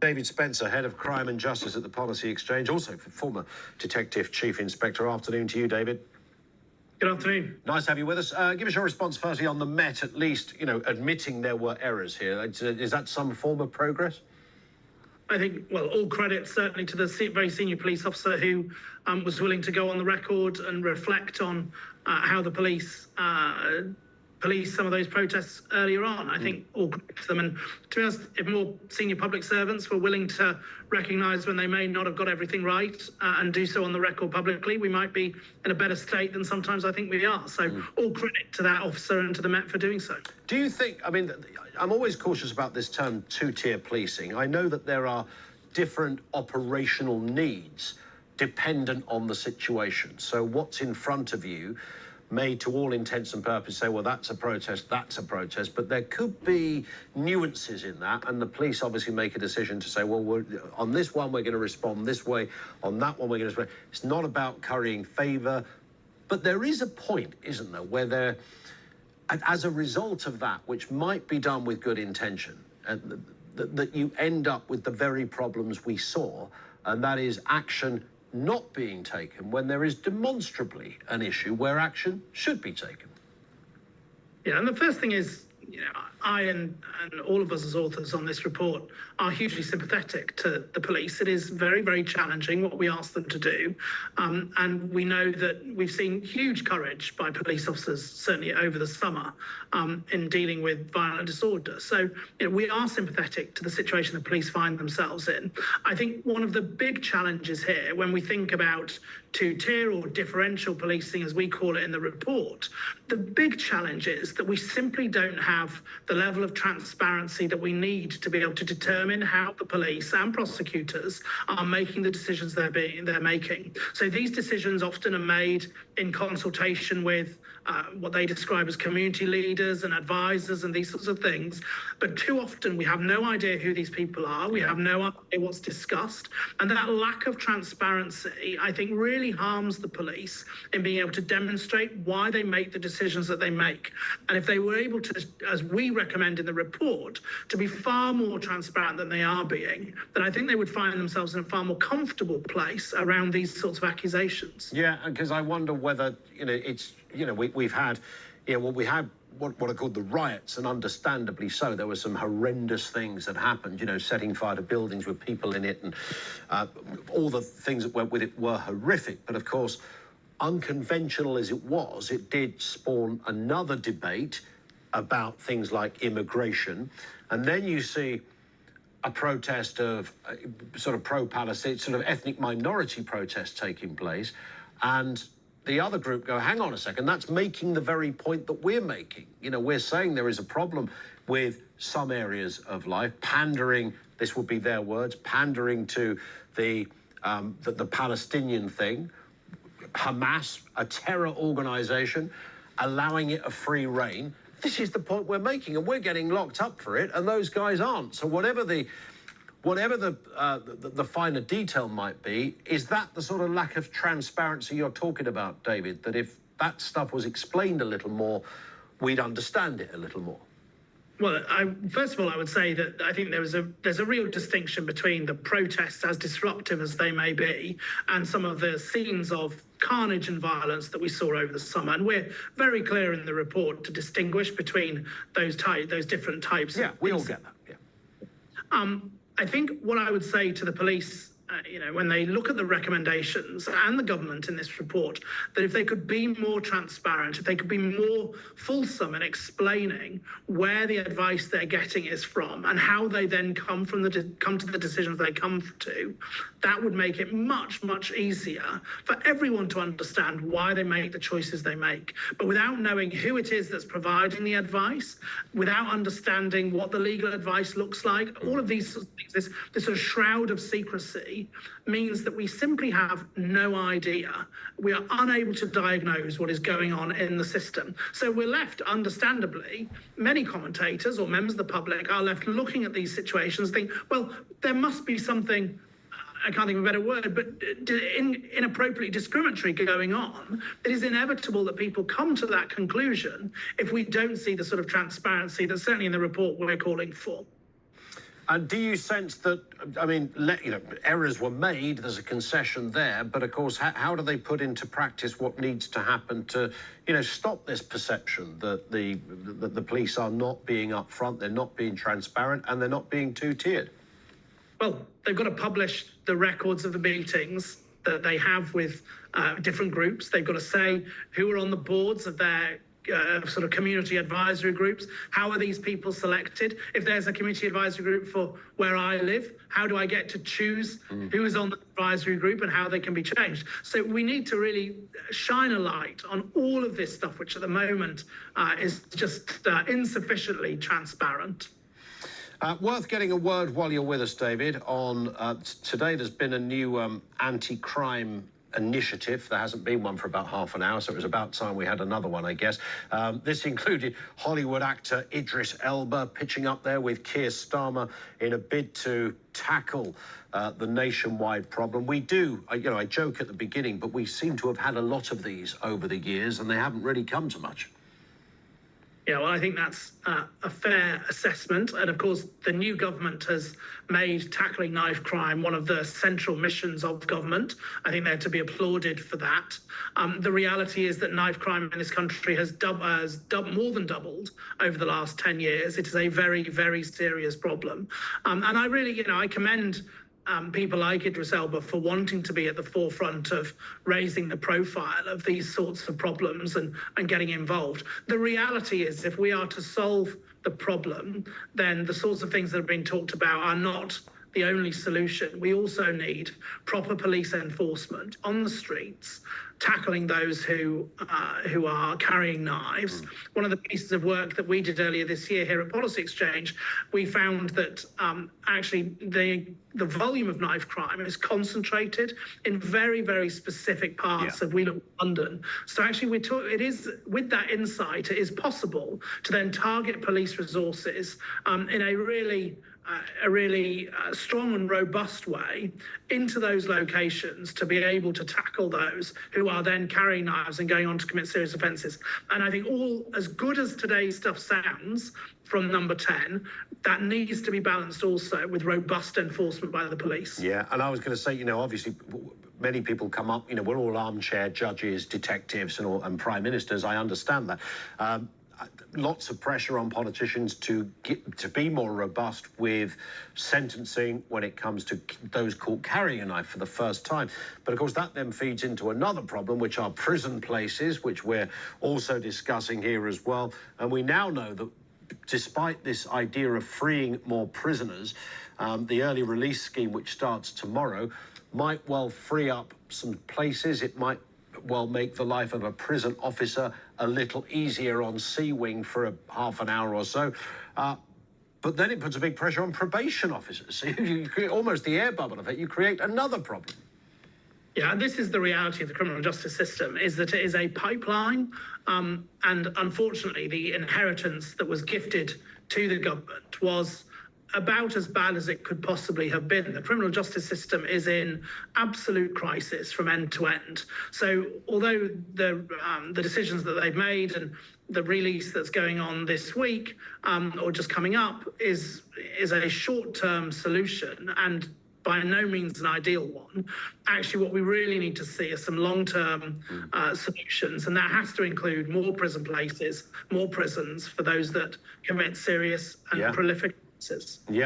David Spencer, Head of Crime and Justice at the Policy Exchange, also former Detective Chief Inspector. Afternoon to you, David. Good afternoon. Nice to have you with us. Give us your response firstly on the Met, at least, admitting there were errors here. Is that some form of progress? I think, well, all credit certainly to the very senior police officer who was willing to go on the record and reflect on how the police policed some of those protests earlier on. I think all credit to them. And to be honest, if more senior public servants were willing to recognise when they may not have got everything right and do so on the record publicly, we might be in a better state than sometimes I think we are. So all credit to that officer and to the Met for doing so. Do you think, I'm always cautious about this term two-tier policing. I know that there are different operational needs dependent on the situation. So what's in front of you may, to all intents and purposes, say, well, that's a protest, but there could be nuances in that, and the police obviously make a decision to say, well, on this one, we're going to respond this way, on that one, we're going to respond. It's not about currying favour, but there is a point, isn't there, where there, as a result of that, which might be done with good intention, that you end up with the very problems we saw, and that is action not being taken when there is demonstrably an issue where action should be taken. Yeah, and the first thing is, I and all of us as authors on this report are hugely sympathetic to the police. It is very, very challenging what we ask them to do. And we know that we've seen huge courage by police officers, certainly over the summer, in dealing with violent disorder. So we are sympathetic to the situation the police find themselves in. I think one of the big challenges here, when we think about two-tier or differential policing, as we call it in the report, the big challenge is that we simply don't have the level of transparency that we need to be able to determine how the police and prosecutors are making the decisions they're making. So these decisions often are made in consultation with what they describe as community leaders and advisors and these sorts of things. But too often we have no idea who these people are. We have no idea what's discussed. And that lack of transparency, I think, really harms the police in being able to demonstrate why they make the decisions that they make. And if they were able to, as we recommend in the report, to be far more transparent than they are being, then I think they would find themselves in a far more comfortable place around these sorts of accusations. Yeah, because I wonder whether, we've had, what are called the riots, and understandably so. There were some horrendous things that happened, setting fire to buildings with people in it, and all the things that went with it were horrific. But of course, unconventional as it was, it did spawn another debate about things like immigration. And then you see a protest of sort of pro-Palestine, sort of ethnic minority protests taking place, and the other group go, hang on a second, that's making the very point that we're making. We're saying there is a problem with some areas of life, pandering, this would be their words, pandering to the Palestinian thing, Hamas, a terror organization, allowing it a free rein. This is the point we're making, and we're getting locked up for it, and those guys aren't. So whatever the finer detail might be, is that the sort of lack of transparency you're talking about, David, that if that stuff was explained a little more, we'd understand it a little more? Well, first of all, I would say that I think there's a real distinction between the protests, as disruptive as they may be, and some of the scenes of carnage and violence that we saw over the summer. And we're very clear in the report to distinguish between those different types. Yeah, we all get that. Yeah. I think what I would say to the police, when they look at the recommendations and the government in this report, that if they could be more transparent, if they could be more fulsome in explaining where the advice they're getting is from and how they then come to the decisions they come to, that would make it much, much easier for everyone to understand why they make the choices they make. But without knowing who it is that's providing the advice, without understanding what the legal advice looks like, all of these sorts of things, this sort of shroud of secrecy means that we simply have no idea. We are unable to diagnose what is going on in the system. So we're left, understandably, many commentators or members of the public are left looking at these situations, think, well, there must be something, I can't think of a better word, but inappropriately discriminatory going on. It is inevitable that people come to that conclusion if we don't see the sort of transparency that certainly in the report we're calling for. And do you sense that, I mean, errors were made, there's a concession there, but of course, how do they put into practice what needs to happen to, stop this perception that the police are not being upfront, they're not being transparent, and they're not being two-tiered? Well, they've got to publish the records of the meetings that they have with different groups. They've got to say who are on the boards of their sort of community advisory groups. How are these people selected? If there's a community advisory group for where I live, how do I get to choose who is on the advisory group and how they can be changed? So we need to really shine a light on all of this stuff, which at the moment is just insufficiently transparent. Worth getting a word while you're with us, David, on today there's been a new anti-crime initiative. There hasn't been one for about half an hour, so it was about time we had another one, I guess. This included Hollywood actor Idris Elba pitching up there with Keir Starmer in a bid to tackle the nationwide problem. We do, I joke at the beginning, but we seem to have had a lot of these over the years and they haven't really come to much. Yeah, well, I think that's a fair assessment. And of course, the new government has made tackling knife crime one of the central missions of government. I think they're to be applauded for that. The reality is that knife crime in this country has more than doubled over the last 10 years. It is a very, very serious problem. And I really, I commend people like Idris Elba for wanting to be at the forefront of raising the profile of these sorts of problems and getting involved. The reality is, if we are to solve the problem, then the sorts of things that have been talked about are not the only solution. We also need proper police enforcement on the streets, tackling those who are carrying knives. One of the pieces of work that we did earlier this year here at Policy Exchange, we found that actually the volume of knife crime is concentrated in very, very specific parts of London. So actually, it is with that insight, it is possible to then target police resources in a really strong and robust way into those locations to be able to tackle those who are then carrying knives and going on to commit serious offences. And I think as good as today's stuff sounds from Number 10, that needs to be balanced also with robust enforcement by the police. Yeah, and I was going to say, obviously many people come up, we're all armchair judges, detectives and prime ministers. I understand that. Lots of pressure on politicians to be more robust with sentencing when it comes to those caught carrying a knife for the first time. But of course, that then feeds into another problem, which are prison places, which we're also discussing here as well. And we now know that despite this idea of freeing more prisoners, the early release scheme, which starts tomorrow, might well free up some places. It might well make the life of a prison officer a little easier on C Wing for half an hour or so. But then it puts a big pressure on probation officers. So you create almost the air bubble of it. You create another problem. Yeah, and this is the reality of the criminal justice system, is that it is a pipeline. And unfortunately, the inheritance that was gifted to the government was about as bad as it could possibly have been. The criminal justice system is in absolute crisis from end to end. So although the decisions that they've made and the release that's going on this week or just coming up is a short-term solution and by no means an ideal one. Actually, what we really need to see are some long-term solutions, and that has to include more prison places, more prisons for those that commit serious and prolific offences. Yeah.